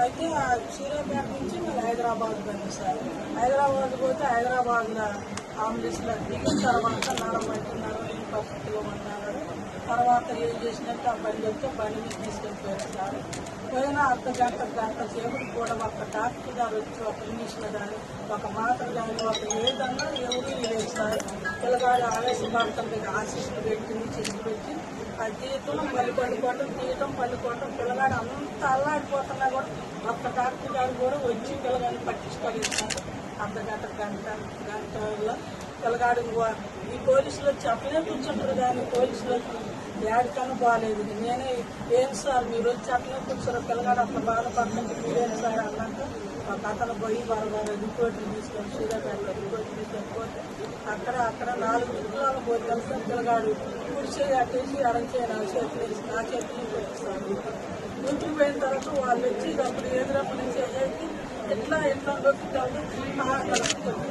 అయితే సూర్యాపేట నుంచి మళ్ళీ హైదరాబాద్ పోయింది సార్. హైదరాబాద్ పోతే హైదరాబాద్లో అంబులెన్స్లో దిగిన తర్వాత నడమంటున్నారు, ఈ పరిస్థితిలో ఉన్నారు. తర్వాత ఏం చేసినట్టు ఆ బండి వస్తే బండి మీద తీసుకెళ్ళిపోయారు సార్. పోయినా గంట సేపటి కూడా ఒక డాక్టర్ గారు వచ్చి ఒక ఇంగ్లీష్లో కానీ ఒక మాత్ర కానీ ఒక ఏదన్నా ఎవరు లేదు సార్. పిల్లగాడు ఆవేశపడుతుంది, ఆశిస్తులు పెట్టి తీసుకొచ్చి ఆ తీయటం మళ్ళీ పండుకోవటం పిల్లగాడు అంత అల్లాడిపోతున్నా కూడా ఒక్క డాక్టర్ గారు కూడా వచ్చి పిల్లగాడిని పట్టించుకోలేదు సార్. గంటలో పిల్లగాడు ఈ పోలీసులు వచ్చి అట్లనే కూర్చుంటారు కానీ పోలీసులు ఏడికన్నా బాగాలేదు. నేనే ఏం సార్ మీరు వచ్చి అట్లనే కూర్చోరు, పిల్లగాడు అట్లా బాధపడుతుంటే మీరేం సార్ అన్నట్టు ఒక అతను పోయి బాగా రిపోర్ట్లు తీసుకొని సూర్యాపేటలో రిపోర్ట్లు తీసుకొని అక్కడ 4 నిమిషాలు పోతే సార్ పిల్లగాడు కుడిచే అట్టేసి అడంచే నా చేతులు పెట్టిస్తారు. ఇంటికి పోయిన తర్వాత వాళ్ళు వచ్చి అప్పుడు ఎదురప్పటి నుంచి అయ్యేది ఎట్లా నొక్కుతాడు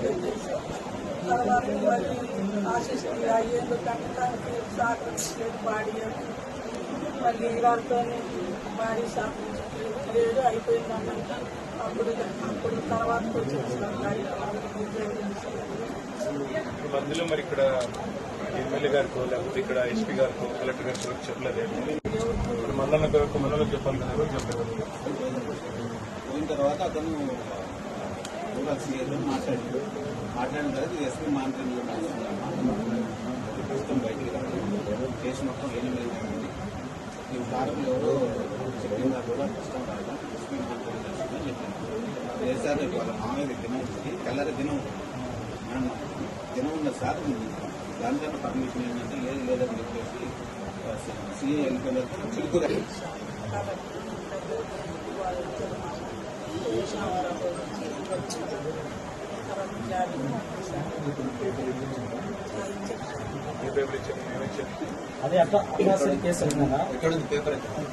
పెట్టేసి తర్వాత మళ్ళీ ఆశిస్తుంది అయ్యేందు కట్టడానికి సాకలేదు బాడీ మళ్ళీ వారితో బాడీ సాకలేదు అయిపోయిందన్నాక అప్పుడు తర్వాత మధ్యలో మరి ఇక్కడ ఎమ్మెల్యే గారికో లేకపోతే ఇక్కడ ఎస్పీ గారికో కలెక్టర్ గారికో చెప్పలేదు. మనలోకి చెప్పాలి కదా, చెప్పలేదు. పోయిన తర్వాత అతను సీఏతో మాట్లాడిన తర్వాత ఎస్పీ మానిటరింగ్ ప్రస్తుతం బయటికి రావడం కేసు మొత్తం ఏం లేదండి. ఈ కారణం ఎవరో చెప్పిందా కూడా కష్టం కాదు, ఎస్పీ మానిటరింగ్ చేస్తుందని చెప్పాను. లేదు సార్ వాళ్ళ మామయ్య దినం ఉంది, కల్లర దినం దినం ఉన్న సార్ దానికన్నా పర్మిషన్ ఏంటంటే లేదని చెప్పేసి సీఏ వెళ్ళిపోయిన చిలుకూర అదే అట్రాసిటీ కేసు అయిందన్నా,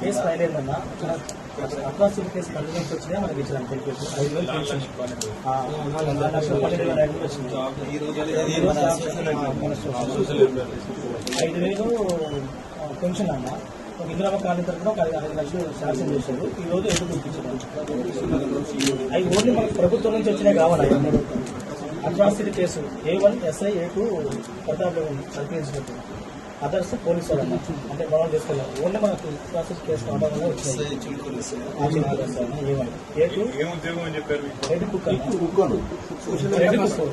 కేసు ఫైల్ అయిందన్నా. అట్రాసిటీ కేసు కంటిన్యూస్ వచ్చినాయి మనకి ఇచ్చిన తెలిపేసి 5,000 పెన్షన్, 4,12,000 వచ్చింది. 5,000 పెన్షన్ అన్న. ఇందిరాబాద్ కాలనీ తరఫున ఒక 5 లక్షలు శాంక్షన్ చేశారు. ఈ రోజు ఎందుకు చూపించారు అవి ఓన్లీ మనకు ప్రభుత్వం నుంచి వచ్చినాయి కావాలి. Atrocity case A1 SI A2 Pratap sarpanch others police వాళ్ళు అంటే మనం చేసుకెళ్ళాం. ఓన్లీ మనకు అట్రాసిటీ కేసు ఆధారంగా వచ్చినాయి. A1 A2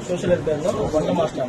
సోషల్ వెల్ఫేర్ లో వంట మాస్టర్